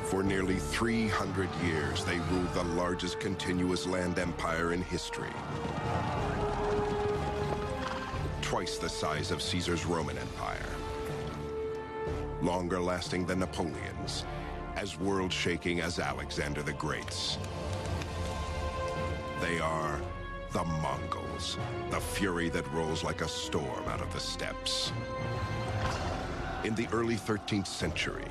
For nearly 300 years, they ruled the largest continuous land empire in history. Twice the size of Caesar's Roman Empire. Longer lasting than Napoleon's. As world-shaking as Alexander the Great's. They are the Mongols, the fury that rolls like a storm out of the steppes. In the early 13th century,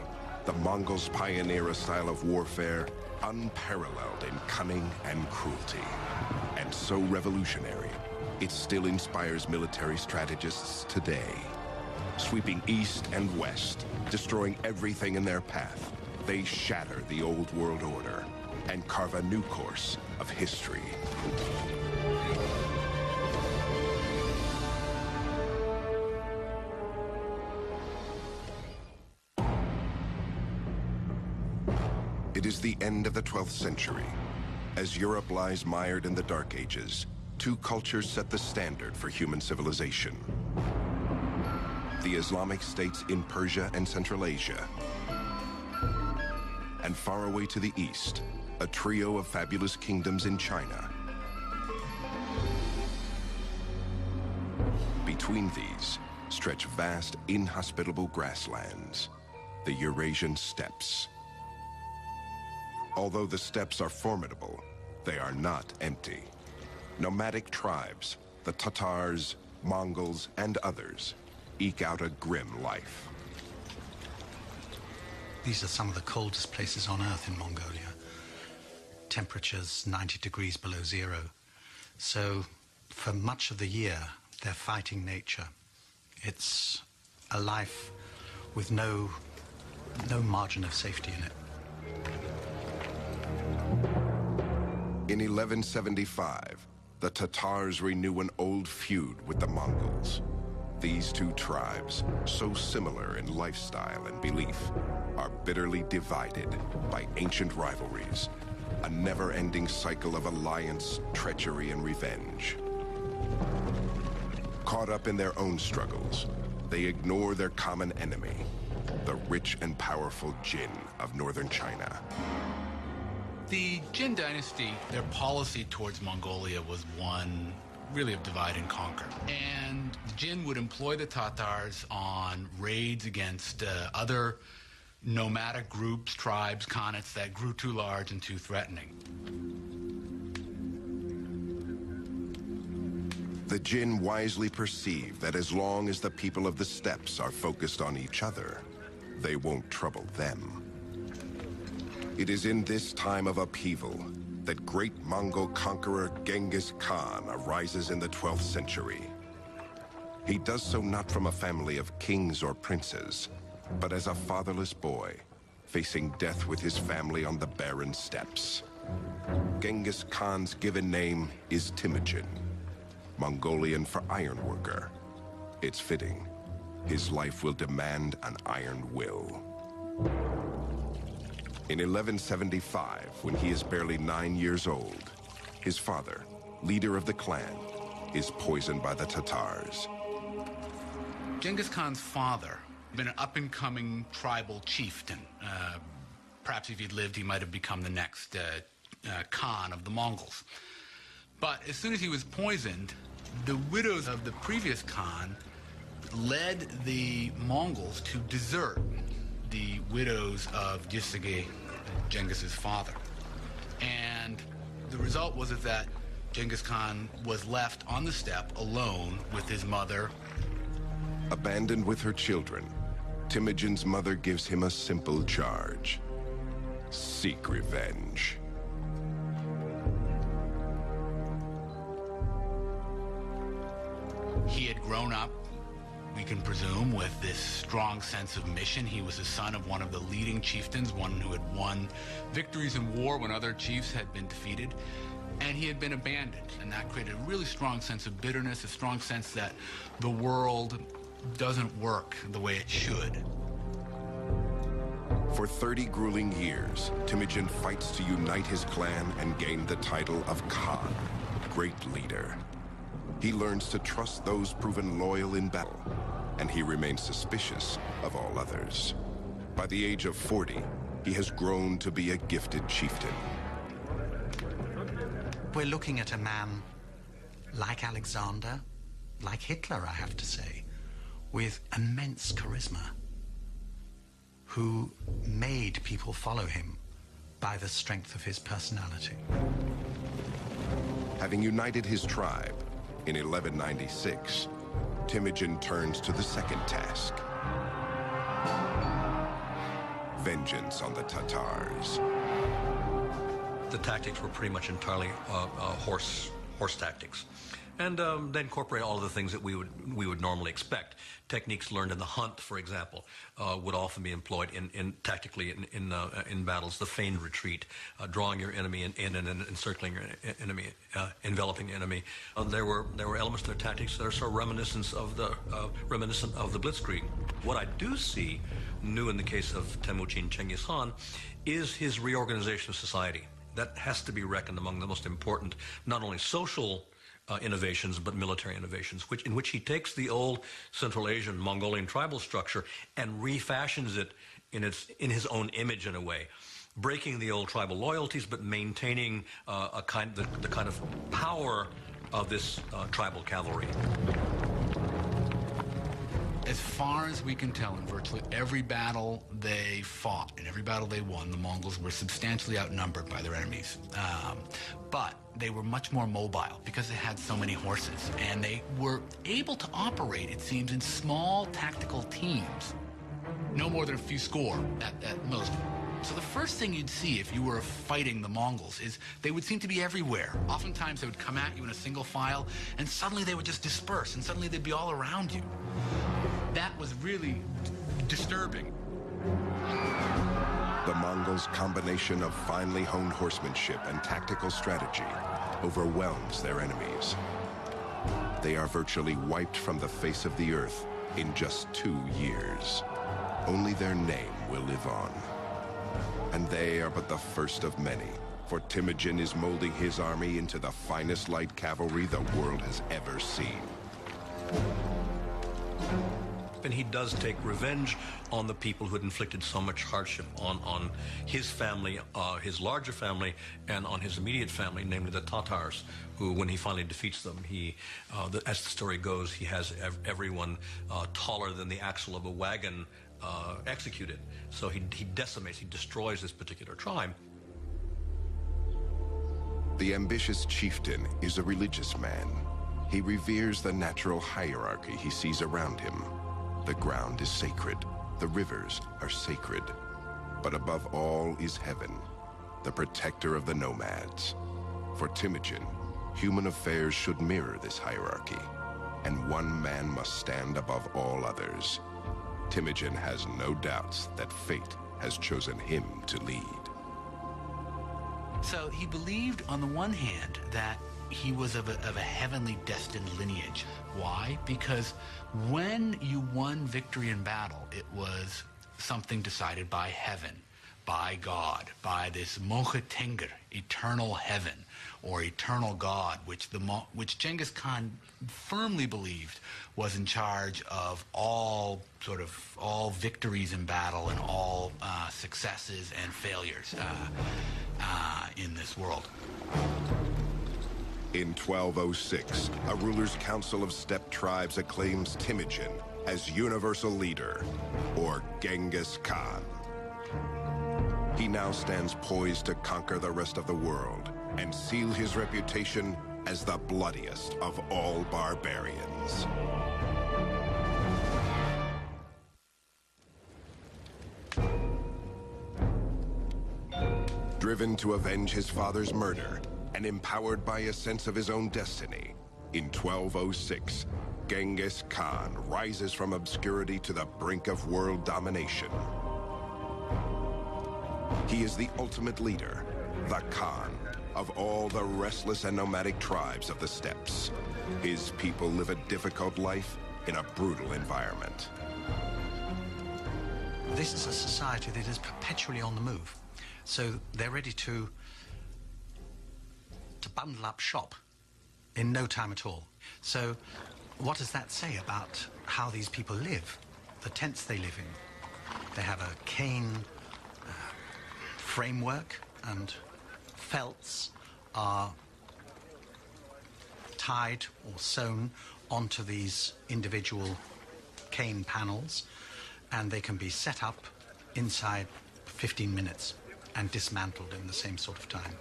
the Mongols pioneer a style of warfare unparalleled in cunning and cruelty. And so revolutionary, it still inspires military strategists today. Sweeping east and west, destroying everything in their path, they shatter the old world order and carve a new course of history. It is the end of the 12th century. As Europe lies mired in the Dark Ages, two cultures set the standard for human civilization. The Islamic states in Persia and Central Asia. And far away to the east, a trio of fabulous kingdoms in China. Between these stretch vast, inhospitable grasslands, the Eurasian steppes. Although the steppes are formidable, they are not empty. Nomadic tribes, the Tatars, Mongols, and others, eke out a grim life. These are some of the coldest places on Earth in Mongolia. Temperatures 90 degrees below zero. So for much of the year, they're fighting nature. It's a life with no margin of safety in it. In 1175, the Tatars renew an old feud with the Mongols. These two tribes, so similar in lifestyle and belief, are bitterly divided by ancient rivalries, a never-ending cycle of alliance, treachery, and revenge. Caught up in their own struggles, they ignore their common enemy, the rich and powerful Jin of northern China. The Jin dynasty, their policy towards Mongolia was one really of divide and conquer. And the Jin would employ the Tatars on raids against other nomadic groups, tribes, khanates that grew too large and too threatening. The Jin wisely perceive that as long as the people of the steppes are focused on each other, they won't trouble them. It is in this time of upheaval that great Mongol conqueror Genghis Khan arises in the 12th century. He does so not from a family of kings or princes, but as a fatherless boy, facing death with his family on the barren steppes. Genghis Khan's given name is Temujin, Mongolian for ironworker. It's fitting. His life will demand an iron will. In 1175, when he is barely 9 years old, his father, leader of the clan, is poisoned by the Tatars. Genghis Khan's father had been an up-and-coming tribal chieftain. Perhaps if he'd lived, he might have become the next Khan of the Mongols. But as soon as he was poisoned, the widows of the previous Khan led the Mongols to desert the widows of Jisige, Genghis's father. And the result was that Genghis Khan was left on the steppe alone with his mother. Abandoned with her children, Temujin's mother gives him a simple charge: seek revenge. He had grown up, we can presume, with this strong sense of mission. He was the son of one of the leading chieftains, one who had won victories in war when other chiefs had been defeated. And he had been abandoned, and that created a really strong sense of bitterness, a strong sense that the world doesn't work the way it should. For 30 grueling years, Temujin fights to unite his clan and gain the title of Khan, great leader. He learns to trust those proven loyal in battle, and he remains suspicious of all others. By the age of 40, he has grown to be a gifted chieftain. We're looking at a man like Alexander, like Hitler, I have to say, with immense charisma, who made people follow him by the strength of his personality. Having united his tribe in 1196, Temujin turns to the second task: vengeance on the Tatars. The tactics were pretty much entirely horse tactics, and they incorporate all of the things that we would normally expect. Techniques learned in the hunt, for example, would often be employed tactically in battles. The feigned retreat, drawing your enemy in and encircling your enemy, enveloping the enemy. There were elements to their tactics that are so reminiscent of the Blitzkrieg. What I do see new in the case of Temujin Chengiz Khan is his reorganization of society. That has to be reckoned among the most important, not only social innovations, but military innovations, in which he takes the old Central Asian Mongolian tribal structure and refashions it in his own image in a way, breaking the old tribal loyalties, but maintaining the kind of power of this tribal cavalry. As far as we can tell, in virtually every battle they fought, in every battle they won, the Mongols were substantially outnumbered by their enemies. But they were much more mobile because they had so many horses, and they were able to operate, it seems, in small tactical teams. No more than a few score at most. So the first thing you'd see if you were fighting the Mongols is they would seem to be everywhere. Oftentimes they would come at you in a single file, and suddenly they would just disperse, and suddenly they'd be all around you. That was really disturbing. The Mongols' combination of finely honed horsemanship and tactical strategy overwhelms their enemies. They are virtually wiped from the face of the earth in just 2 years. Only their name will live on. And they are but the first of many, for Temujin is molding his army into the finest light cavalry the world has ever seen. And he does take revenge on the people who had inflicted so much hardship on his family, his larger family, and on his immediate family, namely the Tatars, who, when he finally defeats them, as the story goes, he has everyone taller than the axle of a wagon executed. So he decimates, he destroys this particular tribe. The ambitious chieftain is a religious man. He reveres the natural hierarchy he sees around him. The ground is sacred. The rivers are sacred. But above all is heaven, the protector of the nomads. For Temujin, human affairs should mirror this hierarchy, and one man must stand above all others. Temujin has no doubts that fate has chosen him to lead. So he believed, on the one hand, that he was of a heavenly destined lineage. Why? Because when you won victory in battle, it was something decided by heaven, by God, by this Mocha Tenger, eternal heaven, or eternal God, which Genghis Khan firmly believed was in charge of all victories in battle and all successes and failures in this world. In 1206, a ruler's council of steppe tribes acclaims Temujin as universal leader, or Genghis Khan. He now stands poised to conquer the rest of the world and seal his reputation as the bloodiest of all barbarians. Driven to avenge his father's murder, and empowered by a sense of his own destiny, in 1206, Genghis Khan rises from obscurity to the brink of world domination. He is the ultimate leader, the Khan of all the restless and nomadic tribes of the steppes. His people live a difficult life in a brutal environment. This is a society that is perpetually on the move. So they're ready to bundle up shop in no time at all. So what does that say about how these people live, the tents they live in? They have a cane framework, and felts are tied or sewn onto these individual cane panels, and they can be set up inside 15 minutes and dismantled in the same sort of time.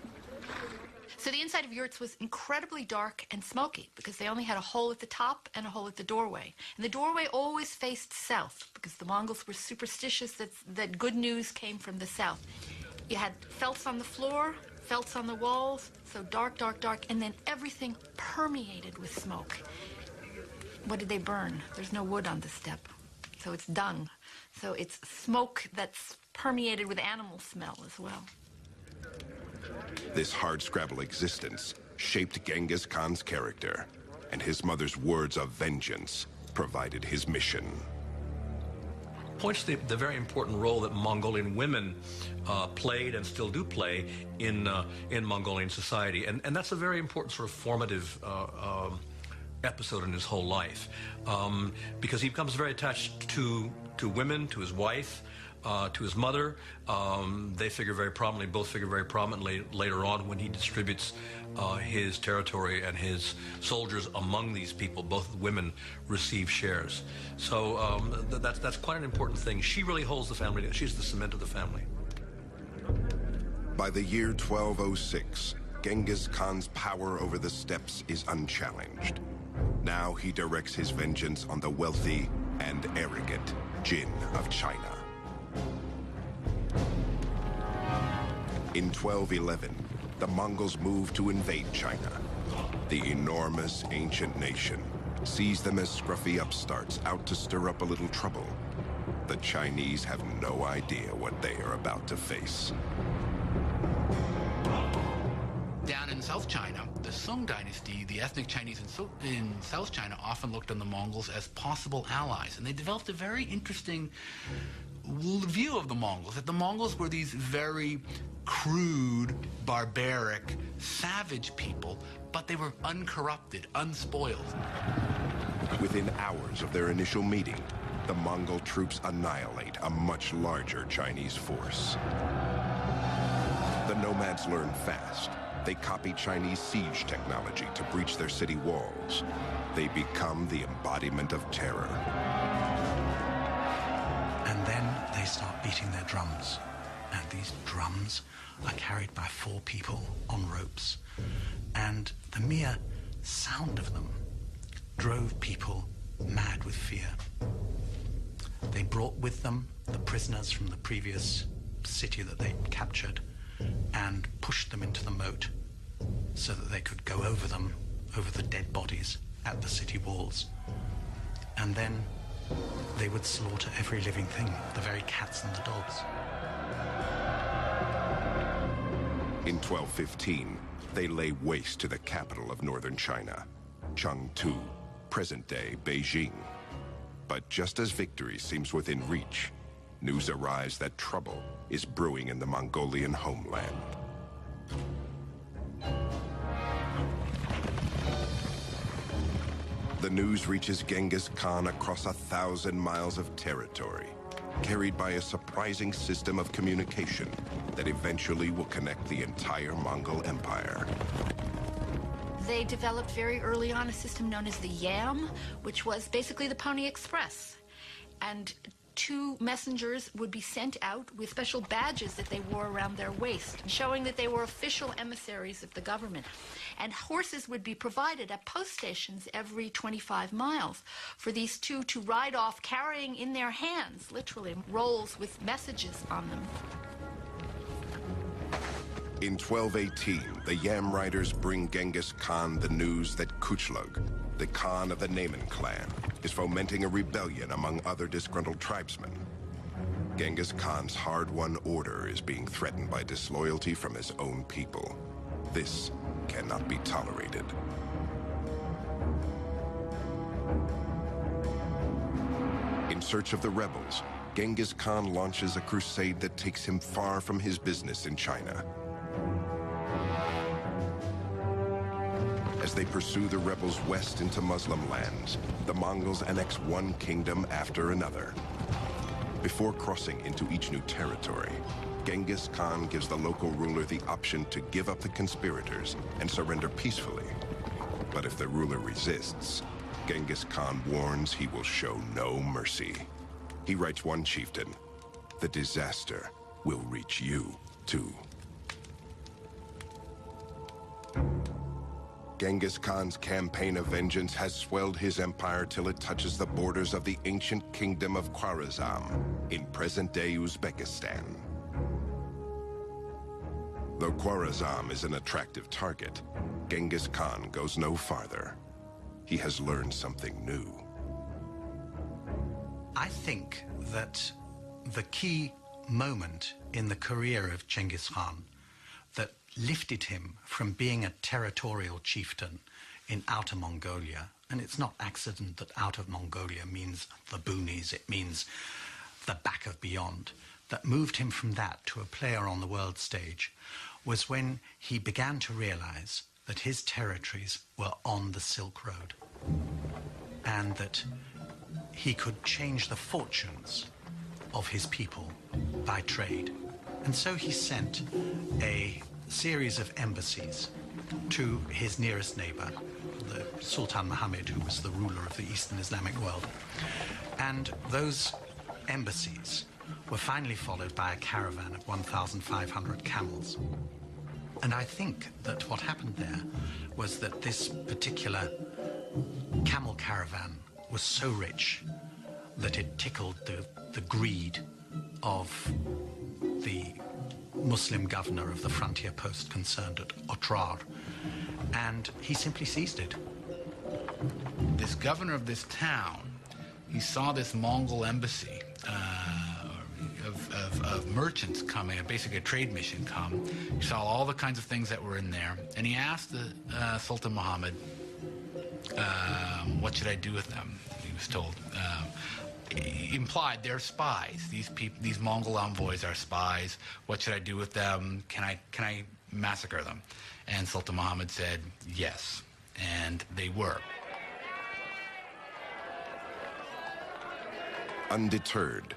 So the inside of yurts was incredibly dark and smoky because they only had a hole at the top and a hole at the doorway. And the doorway always faced south because the Mongols were superstitious that good news came from the south. You had felts on the floor, felts on the walls, so dark, dark, dark, and then everything permeated with smoke. What did they burn? There's no wood on the steppe, so it's dung. So it's smoke that's permeated with animal smell as well. This hardscrabble existence shaped Genghis Khan's character, and his mother's words of vengeance provided his mission. Points to the very important role that Mongolian women played and still do play in Mongolian society. And that's a very important sort of formative episode in his whole life, because he becomes very attached to women, to his wife, to his mother. They figure very prominently, both figure very prominently later on when he distributes his territory and his soldiers among these people. Both women receive shares. So that's quite an important thing. She really holds the family together. She's the cement of the family. By the year 1206, Genghis Khan's power over the steppes is unchallenged. Now he directs his vengeance on the wealthy and arrogant Jin of China. In 1211, the Mongols moved to invade China. The enormous ancient nation sees them as scruffy upstarts out to stir up a little trouble. The Chinese have no idea what they are about to face. Down in South China, the Song dynasty, the ethnic Chinese in South China often looked on the Mongols as possible allies, and they developed a very interesting view of the Mongols, that the Mongols were these very crude, barbaric, savage people, but they were uncorrupted, unspoiled. Within hours of their initial meeting, the Mongol troops annihilate a much larger Chinese force. The nomads learn fast. They copy Chinese siege technology to breach their city walls. They become the embodiment of terror. And then they start beating their drums. And these drums are carried by 4 people on ropes. And the mere sound of them drove people mad with fear. They brought with them the prisoners from the previous city that they'd captured and pushed them into the moat so that they could go over them, over the dead bodies at the city walls. And then they would slaughter every living thing, the very cats and the dogs. In 1215, they lay waste to the capital of northern China, Chengdu, present-day Beijing. But just as victory seems within reach, news arrives that trouble is brewing in the Mongolian homeland. The news reaches Genghis Khan across 1,000 miles of territory, carried by a surprising system of communication that eventually will connect the entire Mongol Empire. They developed very early on a system known as the Yam, which was basically the Pony Express. And 2 messengers would be sent out with special badges that they wore around their waist, showing that they were official emissaries of the government. And horses would be provided at post stations every 25 miles for these 2 to ride off carrying in their hands, literally, rolls with messages on them. In 1218, the Yam riders bring Genghis Khan the news that Kuchlug, the Khan of the Naiman clan, is fomenting a rebellion among other disgruntled tribesmen. Genghis Khan's hard-won order is being threatened by disloyalty from his own people. This cannot be tolerated. In search of the rebels, Genghis Khan launches a crusade that takes him far from his business in China. As they pursue the rebels west into Muslim lands, the Mongols annex one kingdom after another. Before crossing into each new territory, Genghis Khan gives the local ruler the option to give up the conspirators and surrender peacefully. But if the ruler resists, Genghis Khan warns he will show no mercy. He writes one chieftain, "The disaster will reach you, too." Genghis Khan's campaign of vengeance has swelled his empire till it touches the borders of the ancient kingdom of Khwarezm in present-day Uzbekistan. Though Khwarezm is an attractive target, Genghis Khan goes no farther. He has learned something new. I think that the key moment in the career of Genghis Khan that lifted him from being a territorial chieftain in Outer Mongolia, and it's not accident that Outer Mongolia means the boonies, it means the back of beyond, that moved him from that to a player on the world stage, was when he began to realize that his territories were on the Silk Road and that he could change the fortunes of his people by trade. And so he sent a series of embassies to his nearest neighbor, the Sultan Muhammad, who was the ruler of the Eastern Islamic world. And those embassies were finally followed by a caravan of 1,500 camels. And I think that what happened there was that this particular camel caravan was so rich that it tickled the greed of the Muslim governor of the frontier post concerned at Otrar, and he simply seized it. This governor of this town, he saw this Mongol embassy of merchants coming, basically a trade mission come. He saw all the kinds of things that were in there, and he asked the Sultan Muhammad, what should I do with them? He was told, he implied they're spies. These Mongol envoys are spies. What should I do with them? Can I massacre them? And Sultan Muhammad said yes, and they were. Undeterred,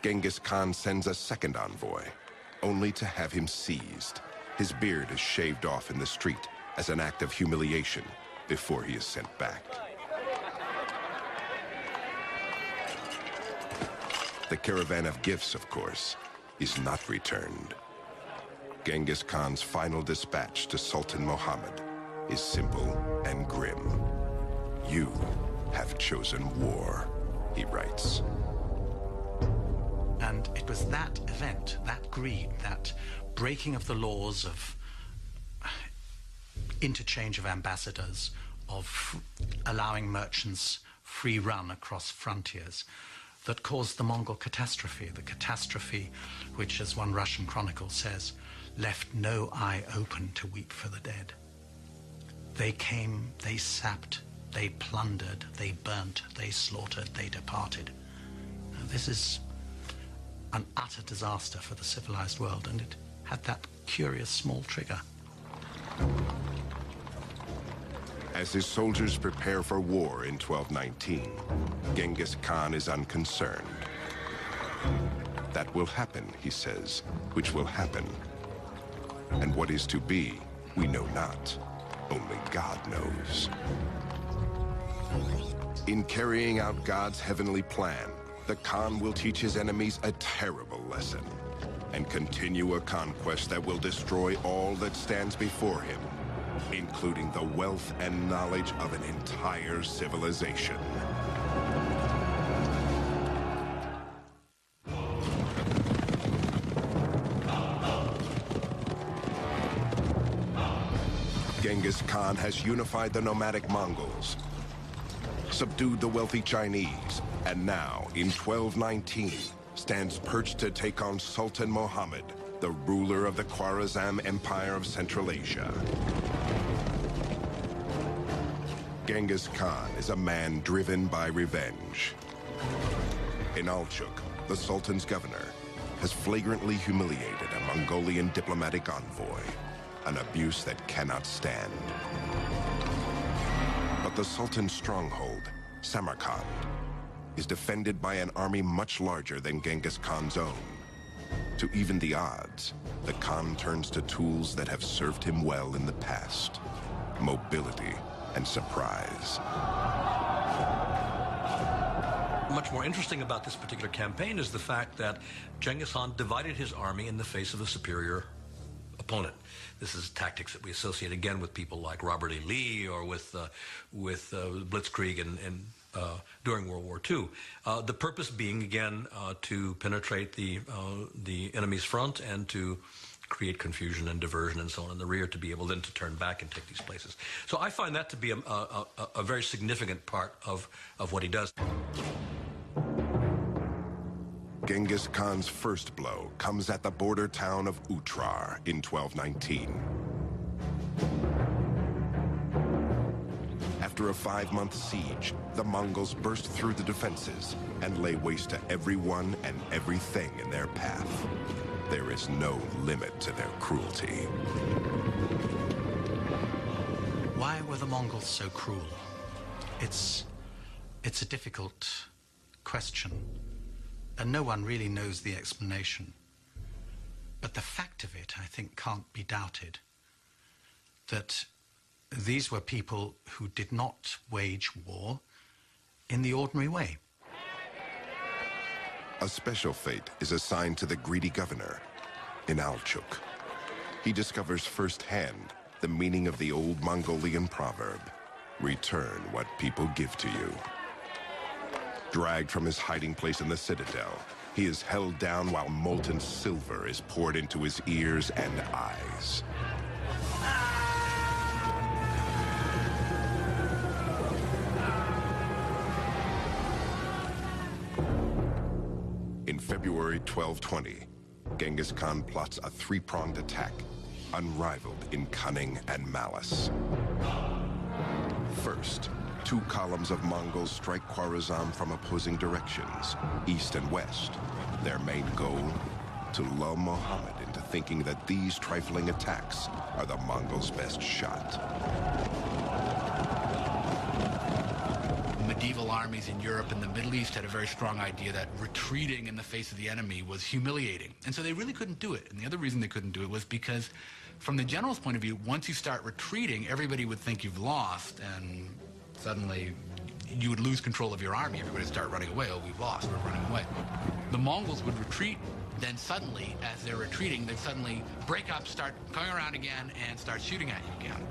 Genghis Khan sends a second envoy, only to have him seized. His beard is shaved off in the street as an act of humiliation before he is sent back. The caravan of gifts, of course, is not returned. Genghis Khan's final dispatch to Sultan Muhammad is simple and grim. "You have chosen war," he writes. And it was that event, that greed, that breaking of the laws of interchange of ambassadors, of allowing merchants free run across frontiers, that caused the Mongol catastrophe, the catastrophe which, as one Russian chronicle says, left no eye open to weep for the dead. They came, they sapped, they plundered, they burnt, they slaughtered, they departed. Now, this is an utter disaster for the civilized world, and it had that curious small trigger. As his soldiers prepare for war in 1219, Genghis Khan is unconcerned. That will happen, he says, which will happen. And what is to be, we know not. Only God knows. In carrying out God's heavenly plan, the Khan will teach his enemies a terrible lesson and continue a conquest that will destroy all that stands before him, including the wealth and knowledge of an entire civilization. Genghis Khan has unified the nomadic Mongols, subdued the wealthy Chinese, and now, in 1219, stands perched to take on Sultan Muhammad, the ruler of the Khwarezm Empire of Central Asia. Genghis Khan is a man driven by revenge. In Alchuk, the Sultan's governor has flagrantly humiliated a Mongolian diplomatic envoy, an abuse that cannot stand. But the Sultan's stronghold, Samarkand, is defended by an army much larger than Genghis Khan's own. To even the odds, the Khan turns to tools that have served him well in the past: mobility and surprise. Much more interesting about this particular campaign is the fact that Genghis Khan divided his army in the face of a superior opponent. This is tactics that we associate again with people like Robert E. Lee or with Blitzkrieg and during World War II. The purpose being, again, to penetrate the enemy's front and to create confusion and diversion and so on in the rear, to be able then to turn back and take these places. So I find that to be a very significant part of what he does. Genghis Khan's first blow comes at the border town of Utrar in 1219. After a 5-month siege, the Mongols burst through the defenses and lay waste to everyone and everything in their path. There is no limit to their cruelty. Why were the Mongols so cruel? It's a difficult question, and no one really knows the explanation. But the fact of it, I think, can't be doubted, that these were people who did not wage war in the ordinary way. A special fate is assigned to the greedy governor, Inalchuk. He discovers firsthand the meaning of the old Mongolian proverb, "Return what people give to you." Dragged from his hiding place in the citadel, he is held down while molten silver is poured into his ears and eyes. In February 1220, Genghis Khan plots a 3-pronged attack, unrivaled in cunning and malice. First, 2 columns of Mongols strike Khwarezm from opposing directions, east and west. Their main goal? To lull Muhammad into thinking that these trifling attacks are the Mongols' best shot. Medieval armies in Europe and the Middle East had a very strong idea that retreating in the face of the enemy was humiliating. And so they really couldn't do it. And the other reason they couldn't do it was because, from the general's point of view, once you start retreating, everybody would think you've lost, and suddenly you would lose control of your army. Everybody would start running away. Oh, we've lost. We're running away. The Mongols would retreat. Then suddenly, as they're retreating, they'd suddenly break up, start going around again, and start shooting at you again.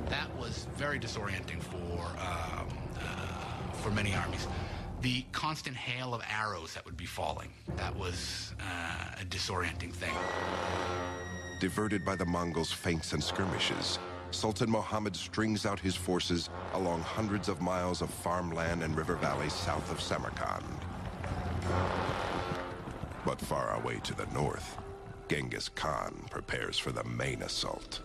That was very disorienting for many armies. The constant hail of arrows that would be falling, that was a disorienting thing. Diverted by the Mongols' feints and skirmishes, Sultan Muhammad strings out his forces along hundreds of miles of farmland and river valleys south of Samarkand. But far away to the north, Genghis Khan prepares for the main assault.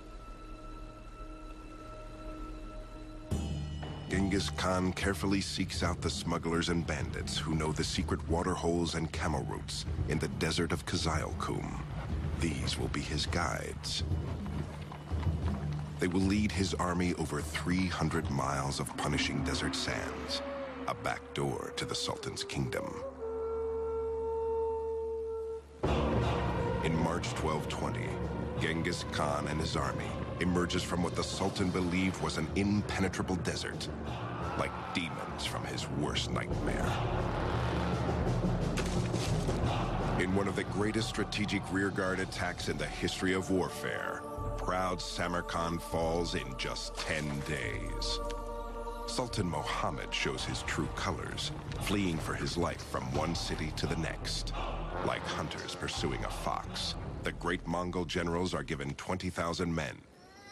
Genghis Khan carefully seeks out the smugglers and bandits who know the secret water holes and camel routes in the desert of Kızılkum. These will be his guides. They will lead his army over 300 miles of punishing desert sands, a back door to the Sultan's kingdom. In March 1220, Genghis Khan and his army emerges from what the Sultan believed was an impenetrable desert, like demons from his worst nightmare. In one of the greatest strategic rearguard attacks in the history of warfare, proud Samarkand falls in just 10 days. Sultan Muhammad shows his true colors, fleeing for his life from one city to the next. Like hunters pursuing a fox, the great Mongol generals are given 20,000 men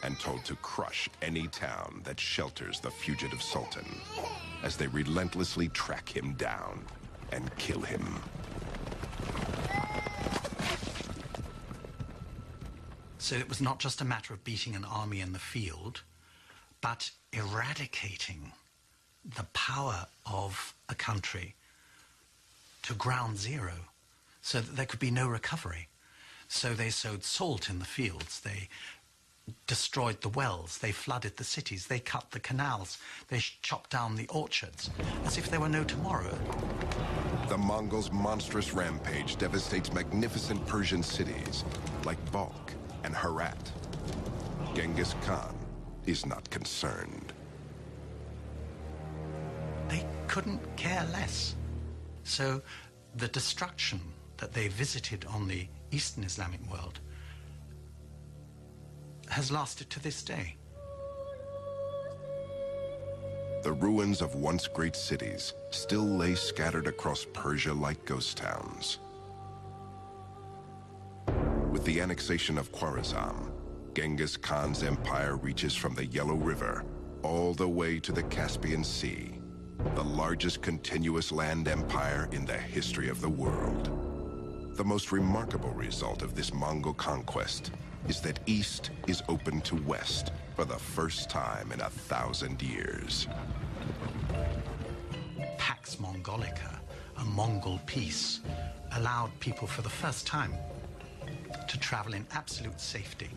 and told to crush any town that shelters the fugitive Sultan, as they relentlessly track him down and kill him. So it was not just a matter of beating an army in the field, but eradicating the power of a country to ground zero, so that there could be no recovery. So they sowed salt in the fields. They destroyed the wells, they flooded the cities, they cut the canals, they chopped down the orchards, as if there were no tomorrow. The Mongols' monstrous rampage devastates magnificent Persian cities like Balkh and Herat. Genghis Khan is not concerned. They couldn't care less. So the destruction that they visited on the Eastern Islamic world has lasted to this day. The ruins of once great cities still lay scattered across Persia like ghost towns. With the annexation of Khwarezm, Genghis Khan's empire reaches from the Yellow River all the way to the Caspian Sea, the largest continuous land empire in the history of the world. The most remarkable result of this Mongol conquest is that East is open to West for the first time in 1,000 years. Pax Mongolica, a Mongol peace, allowed people for the first time to travel in absolute safety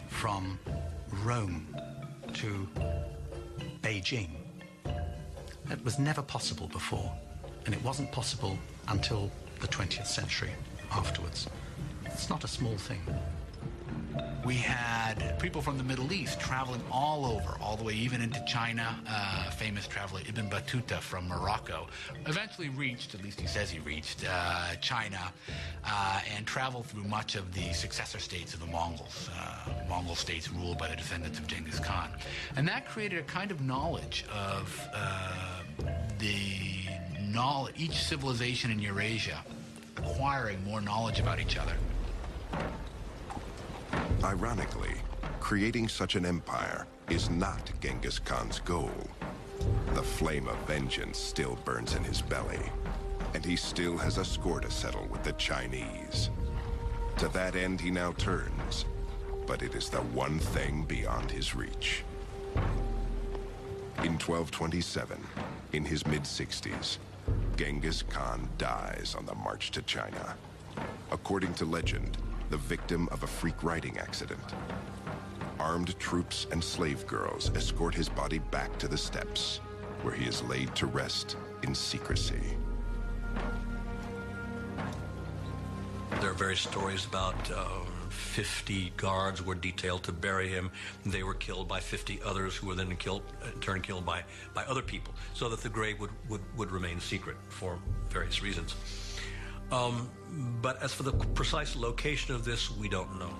from Rome to Beijing. That was never possible before, and it wasn't possible until the 20th century afterwards. It's not a small thing. We had people from the Middle East traveling all over, all the way even into China. Famous traveler Ibn Battuta from Morocco eventually reached, at least he says he reached, China and traveled through much of the successor states of the Mongols, Mongol states ruled by the descendants of Genghis Khan. And that created a kind of knowledge of each civilization in Eurasia acquiring more knowledge about each other. Ironically, creating such an empire is not Genghis Khan's goal. The flame of vengeance still burns in his belly, and he still has a score to settle with the Chinese. To that end he now turns, but it is the one thing beyond his reach. In 1227, in his mid-60s, Genghis Khan dies on the march to China. According to legend, the victim of a freak riding accident. Armed troops and slave girls escort his body back to the steppes, where he is laid to rest in secrecy. There are various stories about 50 guards were detailed to bury him. They were killed by 50 others who were then killed, in turn killed by other people, so that the grave would remain secret for various reasons. But as for the precise location of this, we don't know.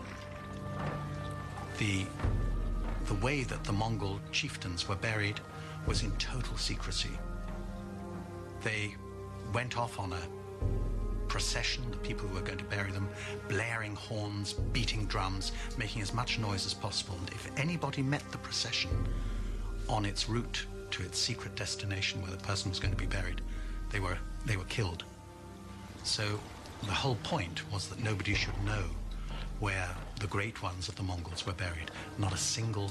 The way that the Mongol chieftains were buried was in total secrecy. They went off on a procession, the people who were going to bury them, blaring horns, beating drums, making as much noise as possible. And if anybody met the procession on its route to its secret destination where the person was going to be buried, they were killed. So the whole point was that nobody should know where the great ones of the Mongols were buried. Not a single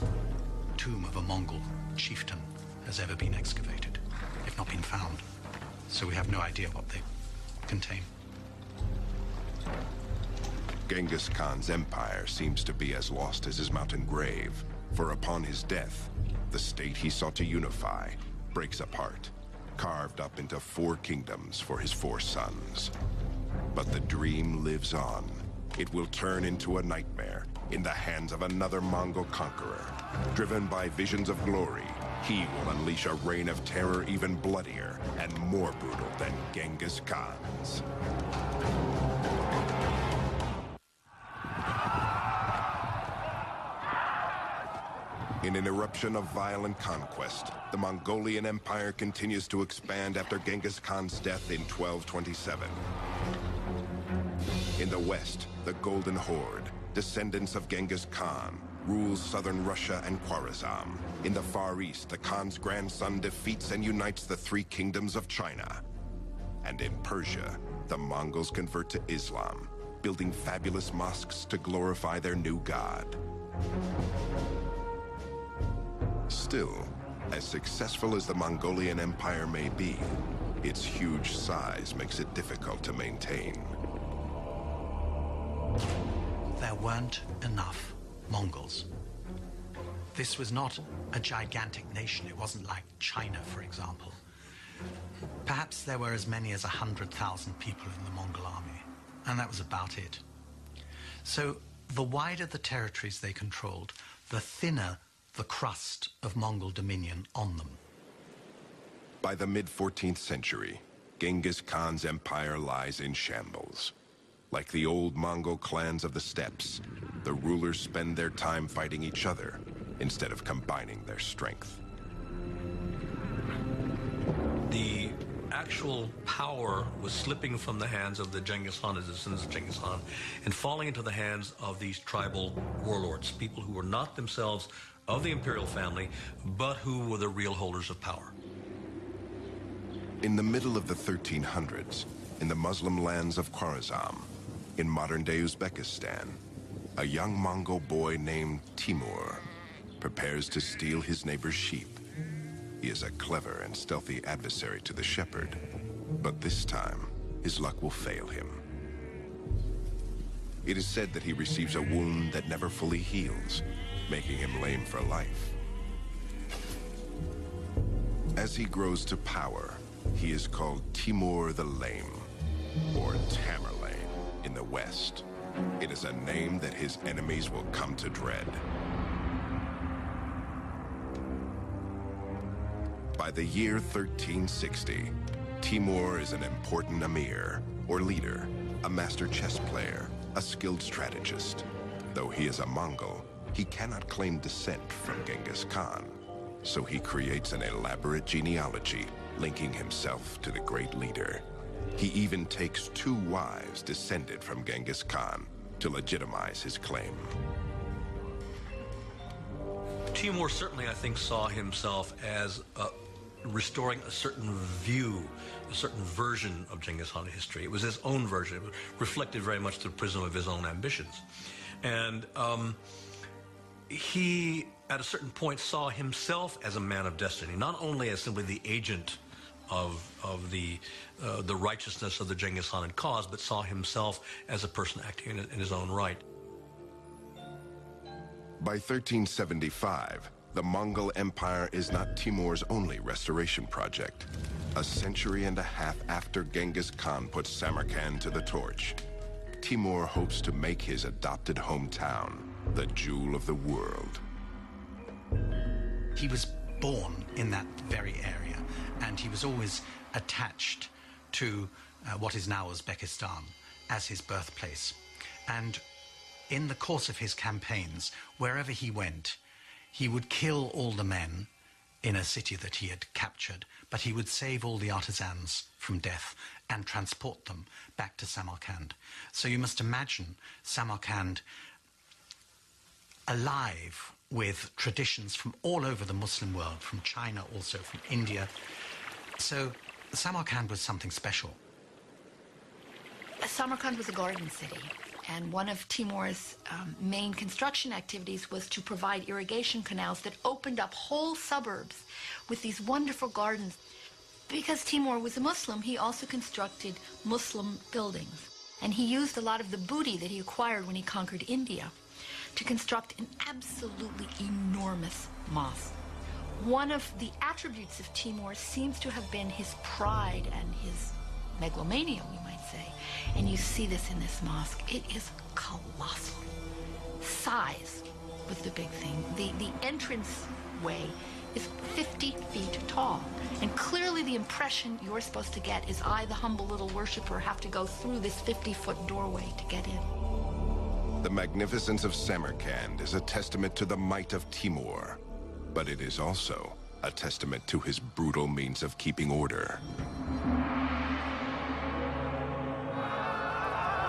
tomb of a Mongol chieftain has ever been excavated. They've not been found. So we have no idea what they contain. Genghis Khan's empire seems to be as lost as his mountain grave, for upon his death, the state he sought to unify breaks apart, carved up into 4 kingdoms for his 4 sons. But the dream lives on. It will turn into a nightmare in the hands of another Mongol conqueror. Driven by visions of glory, he will unleash a reign of terror even bloodier and more brutal than Genghis Khan's. In an eruption of violent conquest, the Mongolian Empire continues to expand after Genghis Khan's death in 1227. In the west, the Golden Horde, descendants of Genghis Khan, rules southern Russia and Khwarezm. In the Far East, the Khan's grandson defeats and unites the 3 kingdoms of China. And in Persia, the Mongols convert to Islam, building fabulous mosques to glorify their new god. Still, as successful as the Mongolian Empire may be, its huge size makes it difficult to maintain. There weren't enough Mongols This was not a gigantic nation. It wasn't like China, for example. Perhaps there were as many as 100,000 people in the Mongol army, and that was about it. So the wider the territories they controlled, the thinner the crust of Mongol dominion on them. By the mid-14th century, Genghis Khan's empire lies in shambles. Like the old Mongol clans of the steppes, the rulers spend their time fighting each other instead of combining their strength. The actual power was slipping from the hands of the Genghis Khan, the descendants of Genghis Khan, and falling into the hands of these tribal warlords, people who were not themselves of the imperial family, but who were the real holders of power. In the middle of the 1300s, in the Muslim lands of Khwarezm, in modern-day Uzbekistan, a young Mongol boy named Timur prepares to steal his neighbor's sheep. He is a clever and stealthy adversary to the shepherd, but this time, his luck will fail him. It is said that he receives a wound that never fully heals, making him lame for life. As he grows to power, he is called Timur the Lame, or Tamerlane in the West. It is a name that his enemies will come to dread. By the year 1360, Timur is an important emir, or leader, a master chess player, a skilled strategist. Though he is a Mongol, he cannot claim descent from Genghis Khan, so he creates an elaborate genealogy linking himself to the great leader. He even takes 2 wives descended from Genghis Khan to legitimize his claim. Timur certainly, I think, saw himself as restoring a certain view, a certain version of Genghis Khan history. It was his own version. It reflected very much through the prism of his own ambitions. And he, at a certain point, saw himself as a man of destiny, not only as simply the agent of the righteousness of the Genghis Khan cause, but saw himself as a person acting in his own right. By 1375, the Mongol Empire is not Timur's only restoration project. A century and a half after Genghis Khan put Samarkand to the torch, Timur hopes to make his adopted hometown the jewel of the world. He was born in that very area, and he was always attached to what is now Uzbekistan as his birthplace. And in the course of his campaigns, wherever he went, he would kill all the men in a city that he had captured, but he would save all the artisans from death and transport them back to Samarkand. So you must imagine Samarkand alive with traditions from all over the Muslim world, from China, also from India. So Samarkand was something special. Samarkand was a garden city, and one of Timur's main construction activities was to provide irrigation canals that opened up whole suburbs with these wonderful gardens. Because Timur was a Muslim, he also constructed Muslim buildings, and he used a lot of the booty that he acquired when he conquered India to construct an absolutely enormous mosque. One of the attributes of Timur seems to have been his pride and his megalomania, we might say. And you see this in this mosque. It is colossal. Size was the big thing. The entrance way is 50 feet tall. And clearly the impression you're supposed to get is I, the humble little worshiper, have to go through this 50-foot doorway to get in. The magnificence of Samarkand is a testament to the might of Timur, but it is also a testament to his brutal means of keeping order.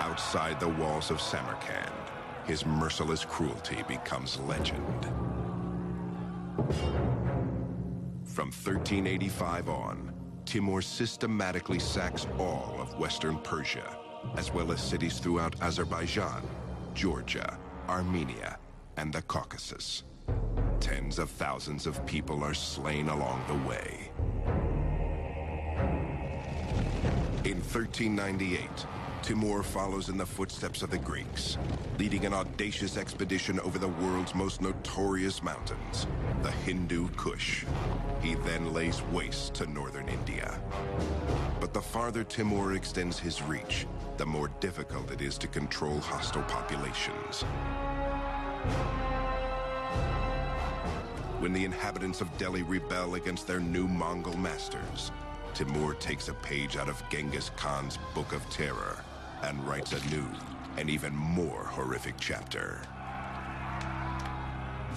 Outside the walls of Samarkand, his merciless cruelty becomes legend. From 1385 on, Timur systematically sacks all of Western Persia, as well as cities throughout Azerbaijan, Georgia, Armenia, and the Caucasus. Tens of thousands of people are slain along the way. In 1398, Timur follows in the footsteps of the Greeks, leading an audacious expedition over the world's most notorious mountains, the Hindu Kush. He then lays waste to northern India. But the farther Timur extends his reach, the more difficult it is to control hostile populations. When the inhabitants of Delhi rebel against their new Mongol masters, Timur takes a page out of Genghis Khan's Book of Terror and writes a new and even more horrific chapter.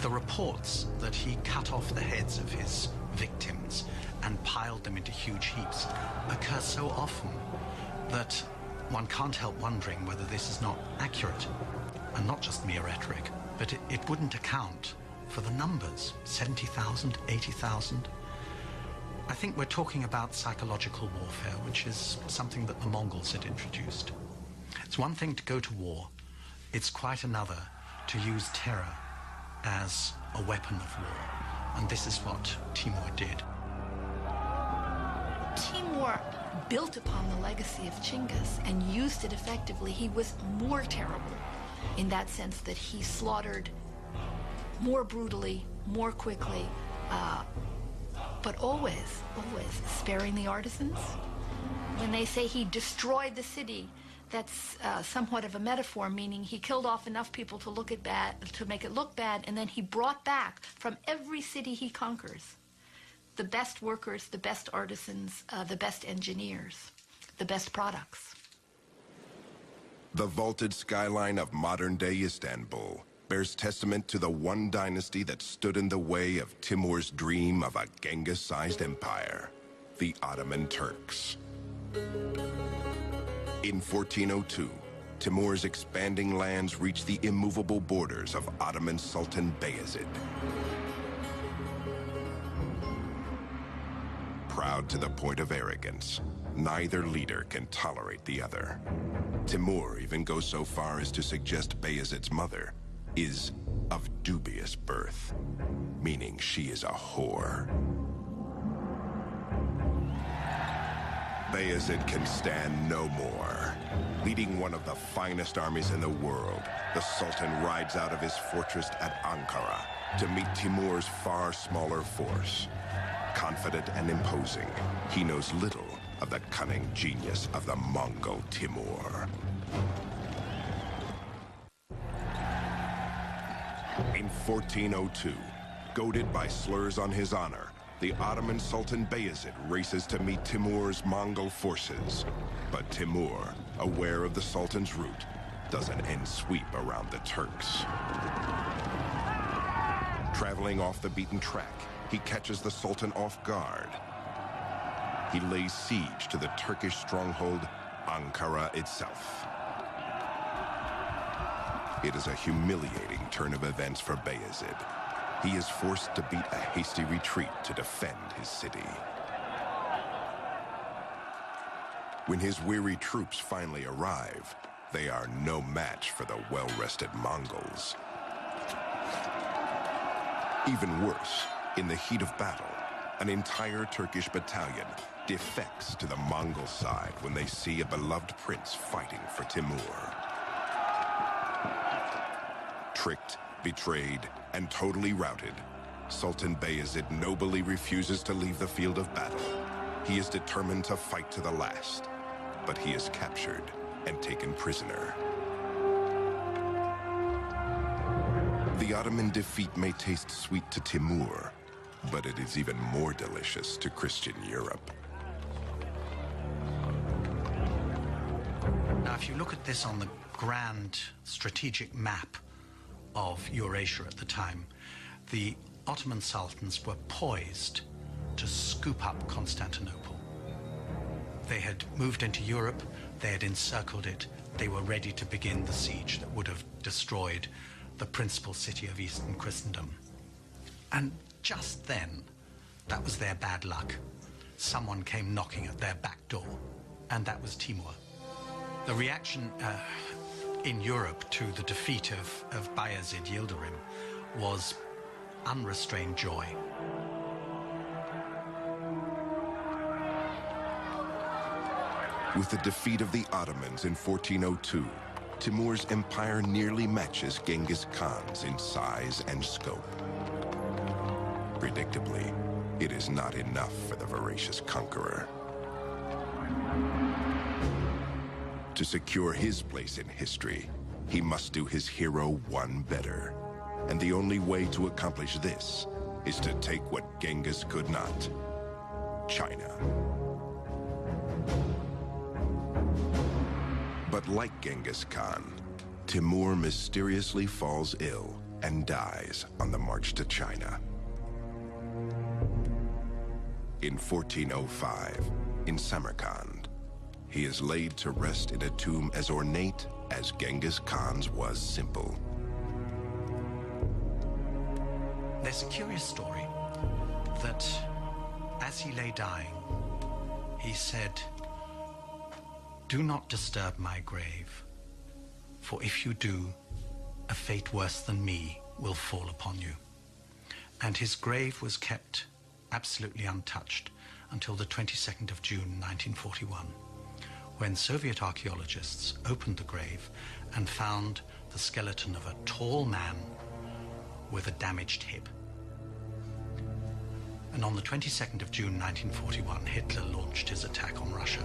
The reports that he cut off the heads of his victims and piled them into huge heaps occur so often that one can't help wondering whether this is not accurate and not just mere rhetoric, but it wouldn't account for the numbers, 70,000, 80,000. I think we're talking about psychological warfare, which is something that the Mongols had introduced. It's one thing to go to war. It's quite another to use terror as a weapon of war. And this is what Timur did. Timur built upon the legacy of Genghis and used it effectively. He was more terrible in that sense that he slaughtered more brutally, more quickly, but always sparing the artisans. When they say he destroyed the city, that's somewhat of a metaphor, meaning he killed off enough people to make it look bad, and then he brought back from every city he conquers the best workers, the best artisans, the best engineers, the best products. The vaulted skyline of modern-day Istanbul bears testament to the one dynasty that stood in the way of Timur's dream of a Genghis-sized empire, the Ottoman Turks. In 1402, Timur's expanding lands reached the immovable borders of Ottoman Sultan Bayezid. Proud to the point of arrogance, neither leader can tolerate the other. Timur even goes so far as to suggest Bayezid's mother is of dubious birth, meaning she is a whore. Bayezid can stand no more. Leading one of the finest armies in the world, the Sultan rides out of his fortress at Ankara to meet Timur's far smaller force. Confident and imposing, he knows little of the cunning genius of the Mongol Timur. In 1402, goaded by slurs on his honor, the Ottoman Sultan Bayezid races to meet Timur's Mongol forces. But Timur, aware of the Sultan's route, does an end sweep around the Turks. Traveling off the beaten track, he catches the Sultan off guard. He lays siege to the Turkish stronghold, Ankara itself. It is a humiliating turn of events for Bayezid. He is forced to beat a hasty retreat to defend his city. When his weary troops finally arrive, they are no match for the well-rested Mongols. Even worse, in the heat of battle, an entire Turkish battalion defects to the Mongol side when they see a beloved prince fighting for Timur. Tricked, betrayed, and totally routed, Sultan Bayezid nobly refuses to leave the field of battle. He is determined to fight to the last, but he is captured and taken prisoner. The Ottoman defeat may taste sweet to Timur, but it is even more delicious to Christian Europe. Now, if you look at this on the grand strategic map of Eurasia at the time, the Ottoman sultans were poised to scoop up Constantinople. They had moved into Europe, they had encircled it, they were ready to begin the siege that would have destroyed the principal city of Eastern Christendom. And just then, that was their bad luck. Someone came knocking at their back door, and that was Timur. The reaction in Europe to the defeat of Bayezid Yildirim was unrestrained joy. With the defeat of the Ottomans in 1402, Timur's empire nearly matches Genghis Khan's in size and scope. Predictably, it is not enough for the voracious conqueror. To secure his place in history, he must do his hero one better. And the only way to accomplish this is to take what Genghis could not: China. But like Genghis Khan, Timur mysteriously falls ill and dies on the march to China. In 1405, in Samarkand, he is laid to rest in a tomb as ornate as Genghis Khan's was simple. There's a curious story that as he lay dying, he said, "Do not disturb my grave, for if you do, a fate worse than me will fall upon you." And his grave was kept absolutely untouched until the 22nd of June 1941, when Soviet archaeologists opened the grave and found the skeleton of a tall man with a damaged hip. And on the 22nd of June 1941, Hitler launched his attack on Russia.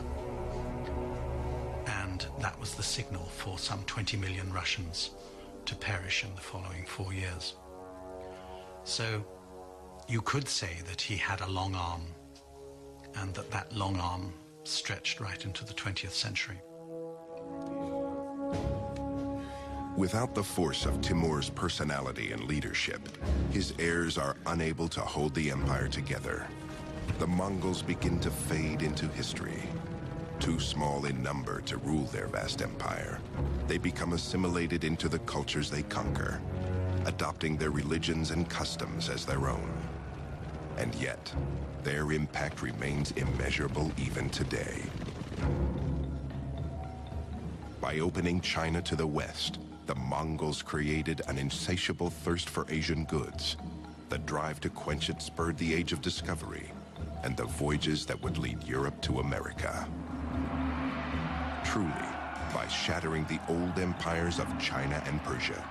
And that was the signal for some 20 million Russians to perish in the following 4 years. So you could say that he had a long arm, and that that long arm stretched right into the 20th century. Without the force of Timur's personality and leadership, his heirs are unable to hold the empire together. The Mongols begin to fade into history. Too small in number to rule their vast empire, they become assimilated into the cultures they conquer, adopting their religions and customs as their own. And yet, their impact remains immeasurable even today. By opening China to the west, the Mongols created an insatiable thirst for Asian goods. The drive to quench it spurred the Age of Discovery and the voyages that would lead Europe to America. Truly, by shattering the old empires of China and Persia,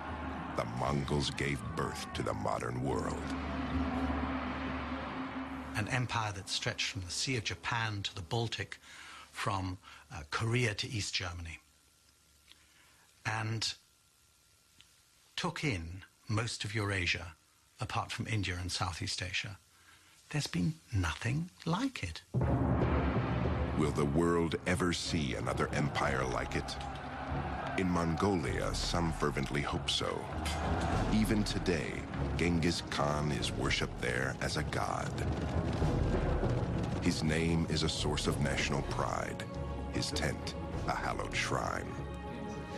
the Mongols gave birth to the modern world. An empire that stretched from the Sea of Japan to the Baltic, from Korea to East Germany, and took in most of Eurasia, apart from India and Southeast Asia. There's been nothing like it. Will the world ever see another empire like it? In Mongolia, some fervently hope so. Even today, Genghis Khan is worshipped there as a god. His name is a source of national pride, his tent a hallowed shrine.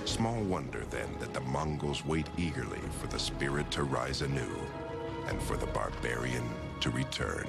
Small wonder, then, that the Mongols wait eagerly for the spirit to rise anew and for the barbarian to return.